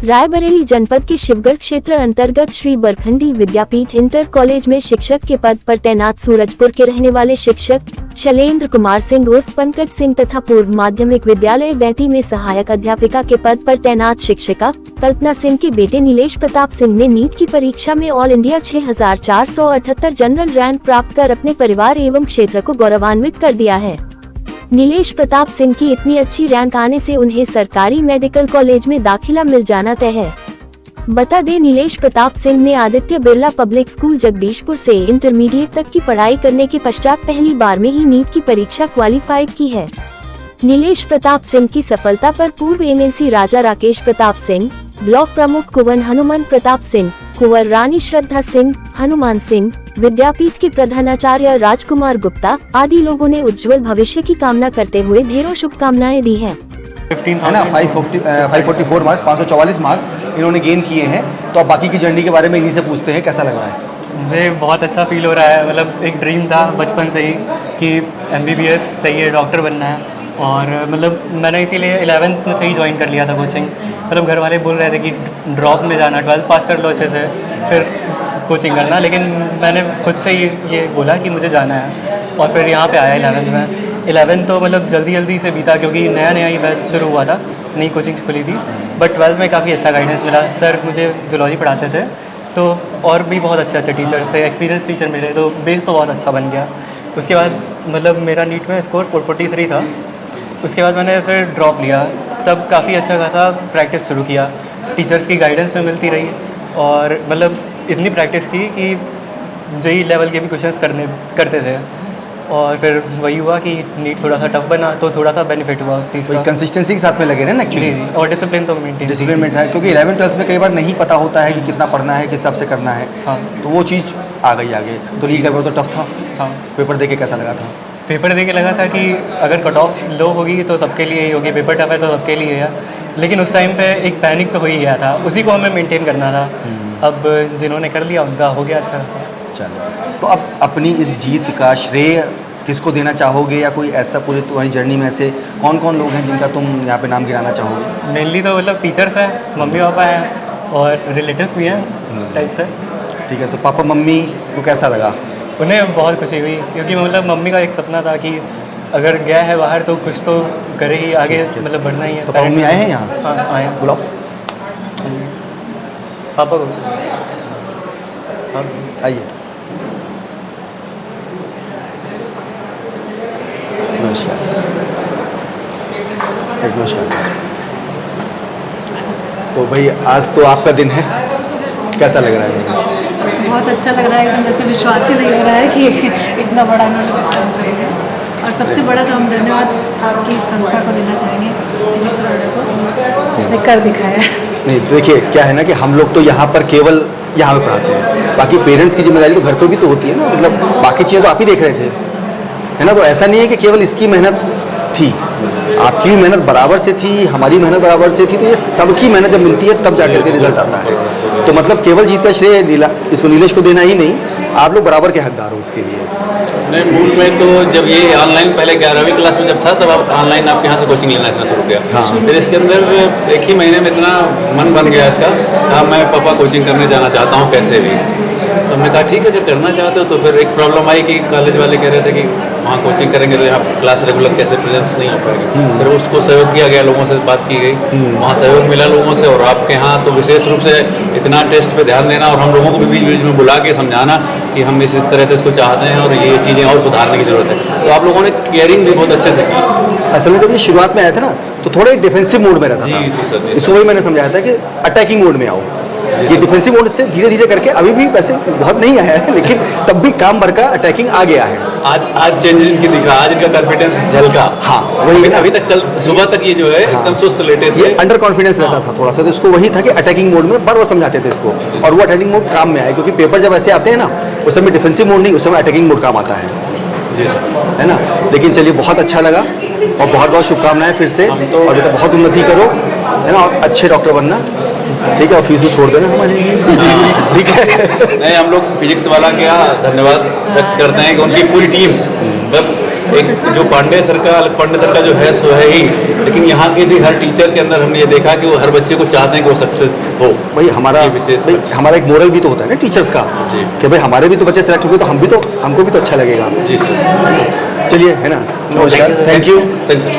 रायबरेली जनपद के शिवगढ़ क्षेत्र अंतर्गत श्री बरखंडी विद्यापीठ इंटर कॉलेज में शिक्षक के पद पर तैनात सूरजपुर के रहने वाले शिक्षक शैलेंद्र कुमार सिंह उर्फ पंकज सिंह तथा पूर्व माध्यमिक विद्यालय बैती में सहायक अध्यापिका के पद पर तैनात शिक्षिका कल्पना सिंह के बेटे नीलेश प्रताप सिंह ने नीट की परीक्षा में ऑल इंडिया 6478 जनरल रैंक प्राप्त कर अपने परिवार एवं क्षेत्र को गौरवान्वित कर दिया है। नीलेश प्रताप सिंह की इतनी अच्छी रैंक आने से उन्हें सरकारी मेडिकल कॉलेज में दाखिला मिल जाना तय है। बता दें, नीलेश प्रताप सिंह ने आदित्य बिरला पब्लिक स्कूल जगदीशपुर से इंटरमीडिएट तक की पढ़ाई करने के पश्चात पहली बार में ही नीट की परीक्षा क्वालिफाइड की है। नीलेश प्रताप सिंह की सफलता पर पूर्व एमएलसी राजा राकेश प्रताप सिंह, ब्लॉक प्रमुख कुंवर हनुमान प्रताप सिंह, कुंवर रानी श्रद्धा सिंह, हनुमान सिंह, विद्यापीठ के प्रधानाचार्य राजकुमार गुप्ता आदि लोगों ने उज्जवल भविष्य की कामना करते हुए ढेरों शुभकामनाएं दी हैं। है ना 544 मार्क्स 544 मार्क्स इन्होंने गेन किए हैं। तो अब बाकी की जर्नी के बारे में इन्हीं से पूछते हैं, कैसा लग रहा है? मुझे बहुत अच्छा फील हो रहा है। मतलब एक ड्रीम था बचपन से ही कि MBBS सही है, डॉक्टर बनना है। और मतलब मैंने इसीलिए 11th में से ही ज्वाइन कर लिया था कोचिंग। मतलब घर वाले बोल रहे थे कि ड्रॉप में जाना, 12th पास कर लो अच्छे से फिर कोचिंग करना, लेकिन मैंने खुद से ही ये बोला कि मुझे जाना है। और फिर यहाँ पे आया 11th में। 11th तो मतलब जल्दी से बीता क्योंकि नया ही बैच शुरू हुआ था, नई कोचिंग खुली थी। बट 12th में काफ़ी अच्छा गाइडेंस मिला। सर मुझे जूलॉजी पढ़ाते थे तो और भी बहुत अच्छे टीचर से एक्सपीरियंस टीचर मिले, तो बेस तो बहुत अच्छा बन गया। उसके बाद मतलब मेरा नीट में स्कोर 443 था। उसके बाद मैंने फिर ड्रॉप लिया, तब काफ़ी अच्छा खासा प्रैक्टिस शुरू किया। टीचर्स की गाइडेंस में मिलती रही और मतलब इतनी प्रैक्टिस की कि JEE लेवल के भी क्वेश्चंस करते थे। और फिर वही हुआ कि नीट थोड़ा सा टफ बना, तो थोड़ा सा बेनिफिट हुआ उस चीज़ का। कंसिस्टेंसी के साथ में लगे ना एक्चुअली। जी, और डिसिप्लिन तो मेंटेन है क्योंकि 11th 12th में कई बार नहीं पता होता है कि कितना पढ़ना है, किस हिसाब से करना है। हाँ, तो वो चीज़ आ गई आगे। तो नीट का पेपर तो टफ था। हाँ, पेपर दे के कैसा लगा था? पेपर दे के लगा था कि अगर कट ऑफ लो होगी तो सबके लिए ही होगी, पेपर टफ है तो सबके लिए है। लेकिन उस टाइम पे एक पैनिक तो हो ही गया था, उसी को हमें मेंटेन करना था। अब जिन्होंने कर लिया उनका हो गया अच्छा खासा। चलो, तो अब अपनी इस जीत का श्रेय किसको देना चाहोगे, या कोई ऐसा पूरी तुम्हारी जर्नी में से कौन कौन लोग हैं जिनका तुम यहाँ पे नाम गिराना चाहोगे? मेनली तो मतलब टीचर्स हैं, मम्मी पापा हैं और रिलेटिव्स भी हैं टाइप से। ठीक है, तो पापा मम्मी को कैसा लगा? उन्हें बहुत खुशी हुई क्योंकि मतलब मम्मी का एक सपना था कि अगर गया है बाहर तो कुछ तो करे ही, आगे मतलब बढ़ना ही है। तो मम्मी आए हैं यहाँ? हाँ आए। बुलाओ पापा को। हाँ आइए। नमस्कार। नमस्कार सर। तो भाई आज तो आपका दिन है, कैसा लग रहा है? बहुत अच्छा लग रहा है, एकदम जैसे विश्वास ही नहीं हो रहा है कि इतना बड़ा इन्होंने कुछ काम करेंगे। और सबसे बड़ा तो हम धन्यवाद आपकी संस्था को देना चाहेंगे, फिजिक्स वर्ल्ड को, इसने कर दिखाया। नहीं देखिए, क्या है ना कि हम लोग तो यहाँ पर केवल यहाँ पे पढ़ाते हैं, बाकी पेरेंट्स की जिम्मेदारी तो घर पर भी तो होती है ना। मतलब बाकी चीज़ें तो आप ही देख रहे थे, है ना। तो ऐसा नहीं है कि केवल इसकी मेहनत थी, आपकी भी मेहनत बराबर से थी, हमारी मेहनत बराबर से थी। तो ये सबकी मेहनत जब मिलती है तब जाकर के रिजल्ट आता है। तो मतलब केवल जीत का श्रेय इसको नीलेश को देना ही नहीं, आप लोग बराबर के हकदार हो इसके लिए। नहीं, मूल में तो जब ये ऑनलाइन पहले 11वीं क्लास में जब था तब आप ऑनलाइन आपके यहाँ से कोचिंग लेना शुरू किया। हाँ। फिर इसके अंदर एक ही महीने में इतना मन बन गया इसका, हाँ मैं पापा कोचिंग करने जाना चाहता हूँ कैसे भी। तो हमने कहा ठीक है, जब करना चाहते हो। तो फिर एक प्रॉब्लम आई कि कॉलेज वाले कह रहे थे कि वहाँ कोचिंग करेंगे तो यहाँ क्लास रेगुलर कैसे प्रेजेंस नहीं हो पाएगी। फिर उसको सहयोग किया गया, लोगों से बात की गई, वहाँ सहयोग मिला लोगों से। और आपके यहाँ तो विशेष रूप से इतना टेस्ट पे ध्यान देना और हम लोगों को भी बीच बीच में बुला के समझाना कि हम इस तरह से इसको चाहते हैं और ये चीज़ें और सुधारने की जरूरत है। तो आप लोगों ने केयरिंग भी बहुत अच्छे से की। असल में जब ये शुरुआत में आया था ना तो थोड़ा डिफेंसिव मोड में रहता था। जी सर। इसको वही मैंने समझाया था कि अटैकिंग मोड में आओ। ये डिफेंसिव मोड से धीरे धीरे करके अभी भी वैसे बहुत नहीं आया है, लेकिन तब भी काम भर का अटैकिंग आ गया है। आज चेंज इनकी दिखा, आज इनका कॉन्फिडेंस झलका। हाँ वही ना, अभी तक कल सुबह तक ये जो है एकदम सुस्त लेटे थे, ये अंडर कॉन्फिडेंस रहता था थोड़ा सा। तो इसको वही था कि अटैकिंग मोड में बार बार समझाते थे इसको, और वो अटैकिंग मोड काम में आया। क्योंकि पेपर जब ऐसे आते हैं ना, उस समय डिफेंसिव मोड नहीं, उस समय अटैकिंग मोड काम आता है। जी सर, है ना। लेकिन चलिए, बहुत अच्छा लगा और बहुत बहुत शुभकामनाएं फिर से। और बेटा बहुत उन्नति करो, है ना, और अच्छे डॉक्टर बनना। ठीक है, और फीस भी छोड़ देना हमारे लिए। ठीक है। नहीं, हम लोग फिजिक्स वाला क्या धन्यवाद व्यक्त करते हैं कि उनकी पूरी टीम एक जो पांडे सर का जो है सो है ही, लेकिन यहाँ के भी हर टीचर के अंदर हमने ये देखा कि वो हर बच्चे को चाहते हैं कि वो सक्सेस हो। भाई हमारा ये विशेष भाई हमारा एक मोरल भी तो होता है ना टीचर्स का, जी। कि भाई हमारे भी तो बच्चे सेलेक्ट होंगे तो हमको भी तो अच्छा लगेगा। जी सर, चलिए, है ना, नमस्कार, थैंक यू। Thank you.